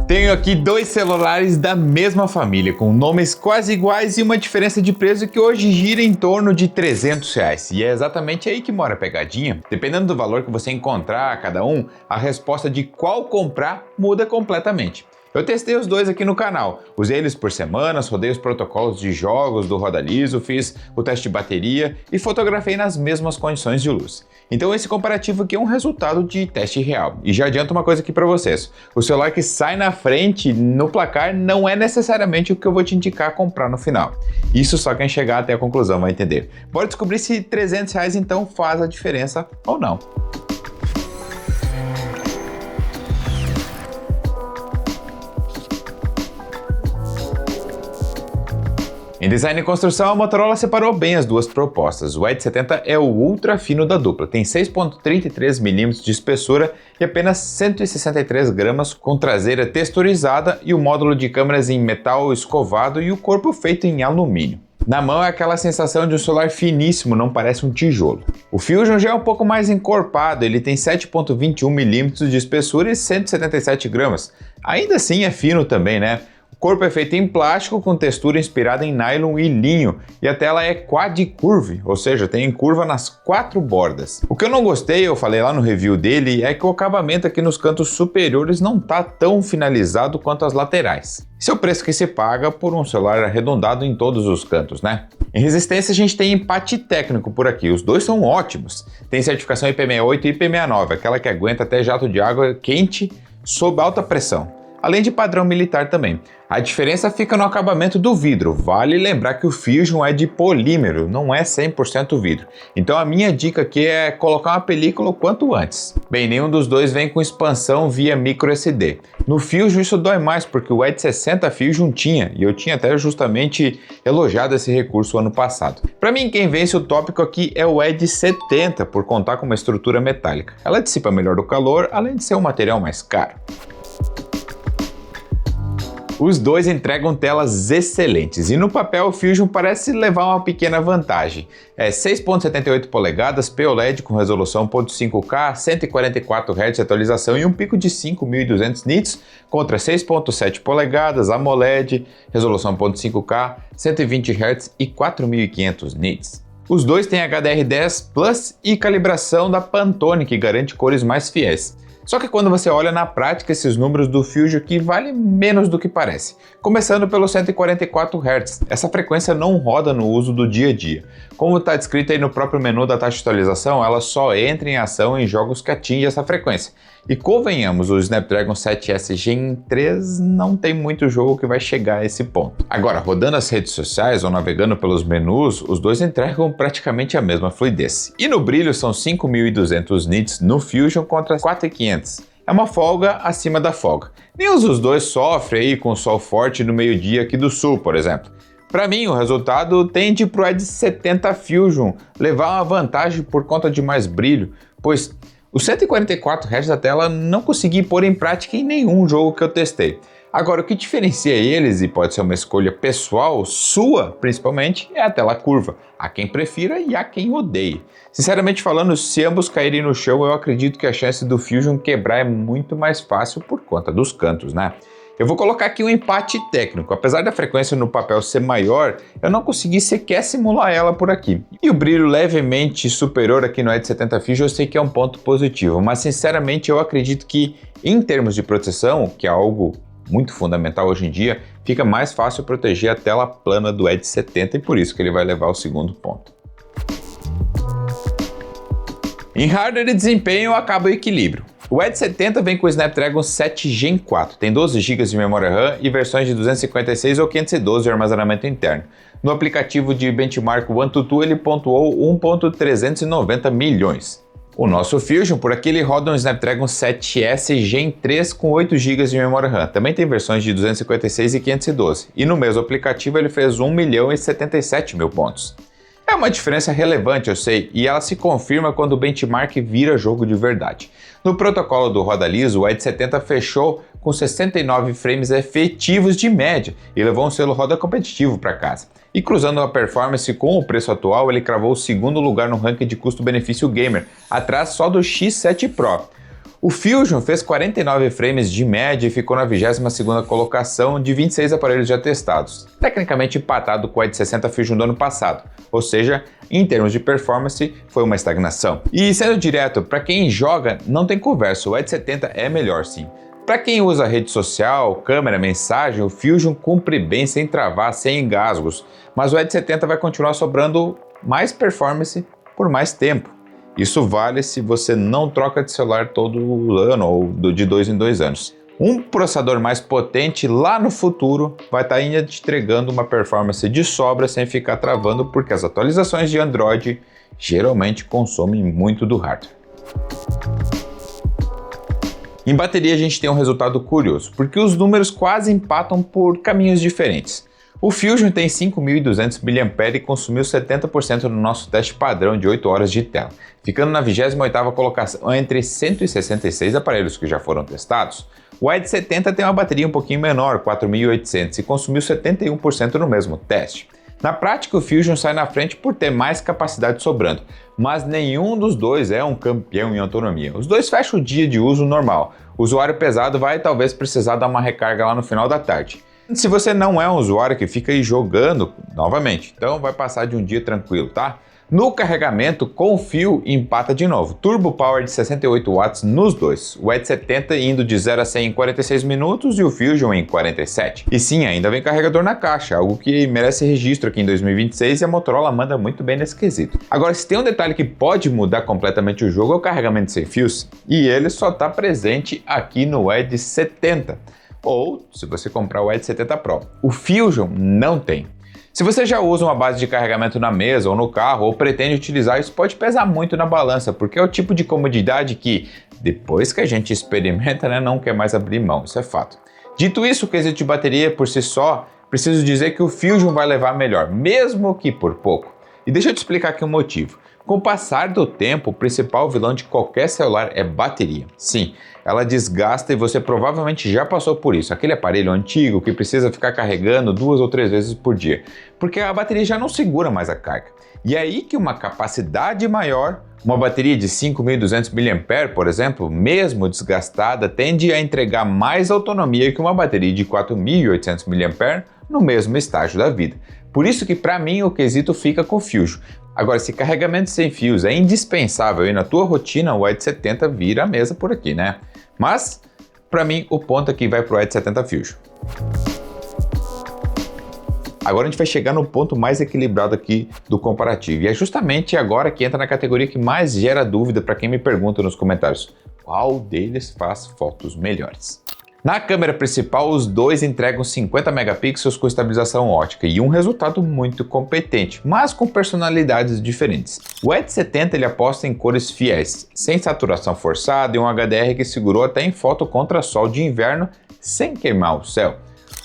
Tenho aqui dois celulares da mesma família, com nomes quase iguais e uma diferença de preço que hoje gira em torno de R$300. E é exatamente aí que mora a pegadinha. Dependendo do valor que você encontrar a cada um, a resposta de qual comprar muda completamente. Eu testei os dois aqui no canal, usei eles por semanas, rodei os protocolos de jogos do Roda Liso, fiz o teste de bateria e fotografei nas mesmas condições de luz. Então esse comparativo aqui é um resultado de teste real. E já adianto uma coisa aqui para vocês, o celular que sai na frente no placar não é necessariamente o que eu vou te indicar comprar no final. Isso só quem chegar até a conclusão vai entender. Bora descobrir se R$300 então faz a diferença ou não. Em design e construção, a Motorola separou bem as duas propostas. O Edge 70 é o ultra fino da dupla, tem 6,33 mm de espessura e apenas 163 gramas, com traseira texturizada e o módulo de câmeras em metal escovado e o corpo feito em alumínio. Na mão é aquela sensação de um celular finíssimo, não parece um tijolo. O Fusion já é um pouco mais encorpado, ele tem 7,21 mm de espessura e 177 gramas. Ainda assim é fino também, né? O corpo é feito em plástico com textura inspirada em nylon e linho e a tela é quad-curve, ou seja, tem curva nas 4 bordas. O que eu não gostei, eu falei lá no review dele, é que o acabamento aqui nos cantos superiores não tá tão finalizado quanto as laterais. Esse é o preço que se paga por um celular arredondado em todos os cantos, né? Em resistência a gente tem empate técnico por aqui, os dois são ótimos. Tem certificação IP68 e IP69, aquela que aguenta até jato de água quente sob alta pressão. Além de padrão militar também. A diferença fica no acabamento do vidro. Vale lembrar que o Fusion é de polímero, não é 100% vidro. Então a minha dica aqui é colocar uma película o quanto antes. Bem, nenhum dos dois vem com expansão via microSD. No Fusion isso dói mais porque o Edge 60 Fusion tinha, e eu tinha até justamente elogiado esse recurso ano passado. Para mim, quem vence o tópico aqui é o Edge 70, por contar com uma estrutura metálica. Ela dissipa melhor o calor, além de ser um material mais caro. Os dois entregam telas excelentes e no papel o Fusion parece levar uma pequena vantagem. É 6,78 polegadas POLED com resolução 1.5K, 144 Hz de atualização e um pico de 5.200 nits contra 6,7 polegadas AMOLED, resolução 1.5K, 120 Hz e 4.500 nits. Os dois têm HDR10 Plus e calibração da Pantone que garante cores mais fiéis. Só que quando você olha na prática esses números do Fusion aqui valem menos do que parece. Começando pelo 144 Hz, essa frequência não roda no uso do dia a dia. Como está descrito aí no próprio menu da taxa de atualização, ela só entra em ação em jogos que atingem essa frequência. E convenhamos, o Snapdragon 7S Gen 3 não tem muito jogo que vai chegar a esse ponto. Agora, rodando as redes sociais ou navegando pelos menus, os dois entregam praticamente a mesma fluidez. E no brilho são 5.200 nits no Fusion contra 4.500. É uma folga acima da folga. Nenhum dos dois sofre aí com o sol forte no meio-dia aqui do sul, por exemplo. Para mim, o resultado tende para o Edge 70 Fusion levar uma vantagem por conta de mais brilho, pois os 144 Hz da tela não consegui pôr em prática em nenhum jogo que eu testei. Agora, o que diferencia eles, e pode ser uma escolha pessoal, sua principalmente, é a tela curva. Há quem prefira e há quem odeie. Sinceramente falando, se ambos caírem no chão, eu acredito que a chance do Fusion quebrar é muito mais fácil por conta dos cantos, né? Eu vou colocar aqui um empate técnico. Apesar da frequência no papel ser maior, eu não consegui sequer simular ela por aqui. E o brilho levemente superior aqui no Edge 70 Fusion eu sei que é um ponto positivo, mas sinceramente eu acredito que em termos de proteção, que é algo muito fundamental hoje em dia, fica mais fácil proteger a tela plana do Edge 70 e por isso que ele vai levar o segundo ponto. Em hardware e desempenho acaba o equilíbrio. O Edge 70 vem com o Snapdragon 7 Gen 4, tem 12 GB de memória RAM e versões de 256 ou 512 de armazenamento interno. No aplicativo de benchmark OneTuTu ele pontuou 1.390 milhões. O nosso Fusion, por aqui ele roda um Snapdragon 7S Gen 3 com 8 GB de memória RAM, também tem versões de 256 e 512, e no mesmo aplicativo ele fez 1.077.000 pontos. É uma diferença relevante, eu sei, e ela se confirma quando o benchmark vira jogo de verdade. No protocolo do Roda Liso, o Edge 70 fechou com 69 frames efetivos de média e levou um selo roda competitivo para casa. E cruzando a performance com o preço atual, ele cravou o segundo lugar no ranking de custo-benefício gamer, atrás só do X7 Pro. O Fusion fez 49 frames de média e ficou na 22ª colocação de 26 aparelhos já testados, tecnicamente empatado com o Edge 60 Fusion do ano passado, ou seja, em termos de performance foi uma estagnação. E sendo direto, para quem joga não tem conversa, o Edge 70 é melhor sim. Para quem usa rede social, câmera, mensagem, o Fusion cumpre bem sem travar, sem engasgos, mas o Edge 70 vai continuar sobrando mais performance por mais tempo. Isso vale se você não troca de celular todo ano ou de 2 em 2 anos. Um processador mais potente lá no futuro vai estar entregando uma performance de sobra sem ficar travando, porque as atualizações de Android geralmente consomem muito do hardware. Em bateria a gente tem um resultado curioso, porque os números quase empatam por caminhos diferentes. O Fusion tem 5.200 mAh e consumiu 70% no nosso teste padrão de 8 horas de tela, ficando na 28ª colocação entre 166 aparelhos que já foram testados. O Edge 70 tem uma bateria um pouquinho menor, 4.800, e consumiu 71% no mesmo teste. Na prática, o Fusion sai na frente por ter mais capacidade sobrando, mas nenhum dos dois é um campeão em autonomia. Os dois fecham o dia de uso normal. O usuário pesado vai talvez precisar dar uma recarga lá no final da tarde. Se você não é um usuário que fica aí jogando, novamente, então vai passar de um dia tranquilo, tá? No carregamento, com fio, empata de novo. Turbo Power de 68 watts nos dois. O Edge 70 indo de 0 a 100 em 46 minutos e o Fusion em 47. E sim, ainda vem carregador na caixa, algo que merece registro aqui em 2026 e a Motorola manda muito bem nesse quesito. Agora, se tem um detalhe que pode mudar completamente o jogo é o carregamento sem fios, e ele só está presente aqui no Edge 70. Ou se você comprar o Edge 70 Pro. O Fusion não tem. Se você já usa uma base de carregamento na mesa ou no carro ou pretende utilizar, isso pode pesar muito na balança, porque é o tipo de comodidade que, depois que a gente experimenta, não quer mais abrir mão, isso é fato. Dito isso, o quesito de bateria por si só, preciso dizer que o Fusion vai levar melhor, mesmo que por pouco. E deixa eu te explicar aqui o motivo. Com o passar do tempo, o principal vilão de qualquer celular é bateria. Sim, ela desgasta e você provavelmente já passou por isso. Aquele aparelho antigo que precisa ficar carregando 2 ou 3 vezes por dia, porque a bateria já não segura mais a carga. E é aí que uma capacidade maior, uma bateria de 5.200 mAh, por exemplo, mesmo desgastada, tende a entregar mais autonomia que uma bateria de 4.800 mAh no mesmo estágio da vida. Por isso que para mim o quesito fica com o Fusion. Agora, se carregamento sem fios é indispensável e na tua rotina, o Edge 70 vira a mesa por aqui, né? Mas, para mim, o ponto aqui vai pro Edge 70 Fusion. Agora a gente vai chegar no ponto mais equilibrado aqui do comparativo. E é justamente agora que entra na categoria que mais gera dúvida para quem me pergunta nos comentários. Qual deles faz fotos melhores? Na câmera principal, os dois entregam 50 megapixels com estabilização ótica e um resultado muito competente, mas com personalidades diferentes. O Edge 70 ele aposta em cores fiéis, sem saturação forçada e um HDR que segurou até em foto contra sol de inverno sem queimar o céu.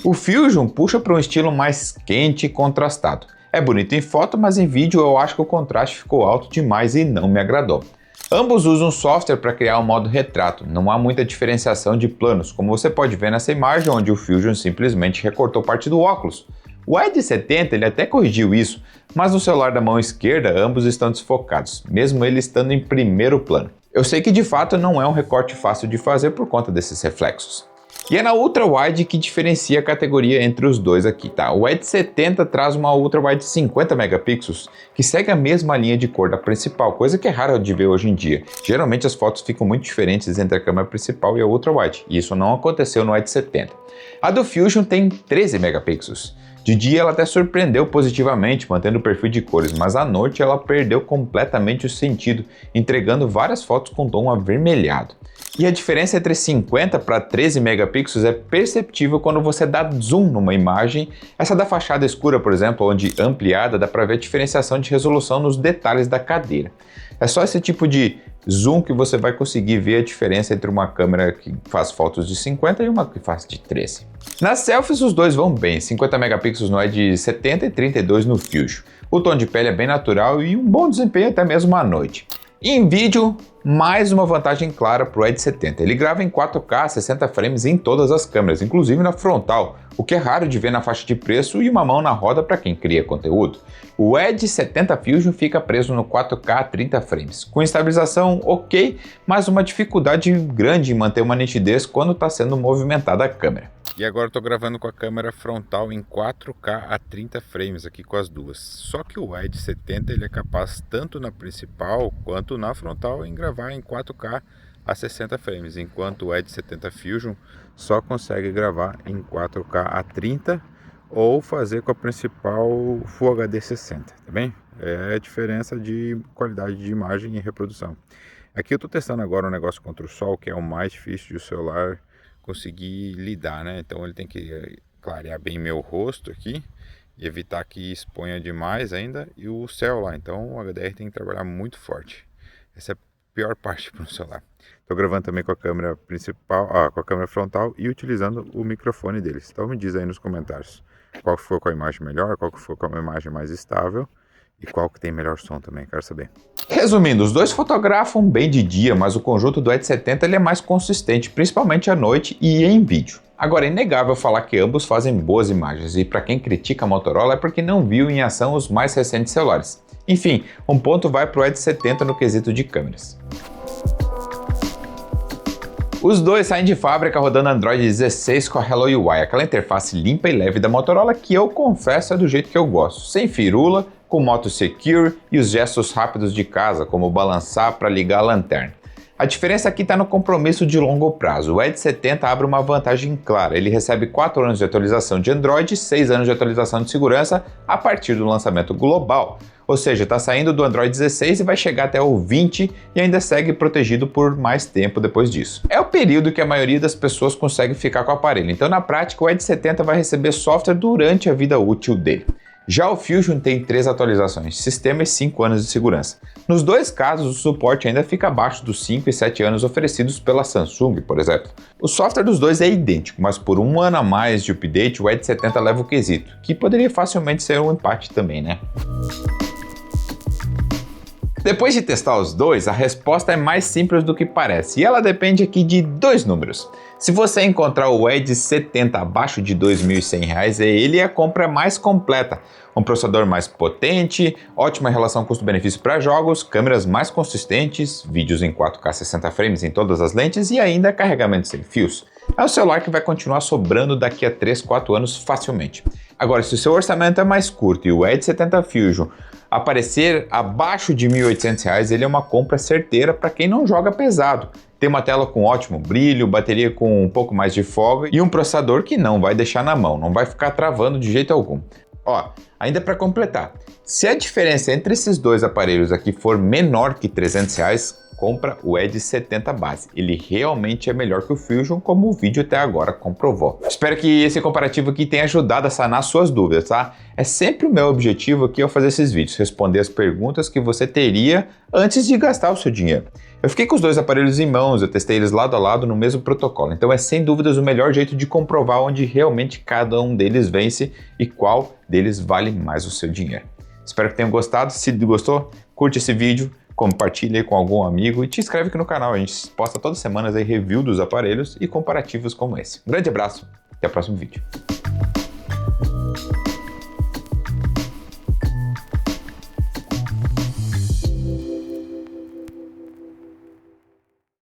O Fusion puxa para um estilo mais quente e contrastado. É bonito em foto, mas em vídeo eu acho que o contraste ficou alto demais e não me agradou. Ambos usam software para criar um modo retrato, não há muita diferenciação de planos, como você pode ver nessa imagem onde o Fusion simplesmente recortou parte do óculos. O Edge 70 ele até corrigiu isso, mas no celular da mão esquerda ambos estão desfocados, mesmo ele estando em primeiro plano. Eu sei que de fato não é um recorte fácil de fazer por conta desses reflexos. E é na Ultra Wide que diferencia a categoria entre os dois aqui, tá? O Edge 70 traz uma Ultra Wide de 50 megapixels, que segue a mesma linha de cor da principal, coisa que é rara de ver hoje em dia. Geralmente as fotos ficam muito diferentes entre a câmera principal e a Ultra Wide, e isso não aconteceu no Edge 70. A do Fusion tem 13 megapixels. De dia ela até surpreendeu positivamente, mantendo o perfil de cores, mas à noite ela perdeu completamente o sentido, entregando várias fotos com tom avermelhado. E a diferença entre 50 para 13 megapixels é perceptível quando você dá zoom numa imagem. Essa da fachada escura, por exemplo, onde ampliada dá para ver a diferenciação de resolução nos detalhes da cadeira. É só esse tipo de zoom que você vai conseguir ver a diferença entre uma câmera que faz fotos de 50 e uma que faz de 13. Nas selfies os dois vão bem, 50 megapixels no Edge 70 e 32 no Fusion. O tom de pele é bem natural e um bom desempenho até mesmo à noite. Em vídeo, mais uma vantagem clara para o Edge 70. Ele grava em 4K 60 frames em todas as câmeras, inclusive na frontal, o que é raro de ver na faixa de preço e uma mão na roda para quem cria conteúdo. O Edge 70 Fusion fica preso no 4K 30 frames, com estabilização ok, mas uma dificuldade grande em manter uma nitidez quando está sendo movimentada a câmera. E agora estou gravando com a câmera frontal em 4K a 30 frames aqui com as duas. Só que o Edge 70 ele é capaz tanto na principal quanto na frontal em gravar em 4K a 60 frames, enquanto o Edge 70 Fusion só consegue gravar em 4K a 30 ou fazer com a principal Full HD 60, tá bem? É a diferença de qualidade de imagem e reprodução. Aqui eu estou testando agora um negócio contra o sol, que é o mais difícil de o celular conseguir lidar, né? Então ele tem que clarear bem meu rosto aqui e evitar que exponha demais ainda, e o céu lá, então o HDR tem que trabalhar muito forte. Essa é a pior parte para o celular. Estou gravando também com a câmera principal, com a câmera frontal e utilizando o microfone deles. Então me diz aí nos comentários qual que ficou com a imagem melhor, qual que ficou com a imagem mais estável e qual que tem melhor som também, quero saber. Resumindo, os dois fotografam bem de dia, mas o conjunto do Edge 70 ele é mais consistente, principalmente à noite e em vídeo. Agora, é inegável falar que ambos fazem boas imagens, e para quem critica a Motorola é porque não viu em ação os mais recentes celulares. Enfim, um ponto vai para o Edge 70 no quesito de câmeras. Os dois saem de fábrica rodando Android 16 com a Hello UI, aquela interface limpa e leve da Motorola que eu confesso é do jeito que eu gosto, sem firula, com moto secure e os gestos rápidos de casa, como balançar para ligar a lanterna. A diferença aqui está no compromisso de longo prazo. O Edge 70 abre uma vantagem clara, ele recebe 4 anos de atualização de Android e 6 anos de atualização de segurança a partir do lançamento global. Ou seja, está saindo do Android 16 e vai chegar até o 20 e ainda segue protegido por mais tempo depois disso. É o período que a maioria das pessoas consegue ficar com o aparelho, então na prática o Edge 70 vai receber software durante a vida útil dele. Já o Fusion tem 3 atualizações de sistema e 5 anos de segurança. Nos dois casos, o suporte ainda fica abaixo dos 5 e 7 anos oferecidos pela Samsung, por exemplo. O software dos dois é idêntico, mas por um ano a mais de update, o Edge 70 leva o quesito, que poderia facilmente ser um empate também, né? Depois de testar os dois, a resposta é mais simples do que parece, e ela depende aqui de 2 números. Se você encontrar o Edge 70 abaixo de R$ 2.100, ele é a compra mais completa. Um processador mais potente, ótima relação custo-benefício para jogos, câmeras mais consistentes, vídeos em 4K 60 frames em todas as lentes e ainda carregamento sem fios. É um celular que vai continuar sobrando daqui a 3, 4 anos facilmente. Agora, se o seu orçamento é mais curto e o Edge 70 Fusion aparecer abaixo de R$ 1.800, ele é uma compra certeira para quem não joga pesado. Tem uma tela com ótimo brilho, bateria com um pouco mais de folga e um processador que não vai deixar na mão, não vai ficar travando de jeito algum. Ó, ainda para completar, se a diferença entre esses dois aparelhos aqui for menor que R$ 300, compra o Edge 70 base. Ele realmente é melhor que o Fusion, como o vídeo até agora comprovou. Espero que esse comparativo aqui tenha ajudado a sanar suas dúvidas, tá? É sempre o meu objetivo aqui ao fazer esses vídeos, responder as perguntas que você teria antes de gastar o seu dinheiro. Eu fiquei com os dois aparelhos em mãos, eu testei eles lado a lado no mesmo protocolo, então é sem dúvidas o melhor jeito de comprovar onde realmente cada um deles vence e qual deles vale mais o seu dinheiro. Espero que tenham gostado. Se gostou, curte esse vídeo, compartilhe com algum amigo e te inscreve aqui no canal. A gente posta todas as semanas aí review dos aparelhos e comparativos como esse. Um grande abraço, até o próximo vídeo.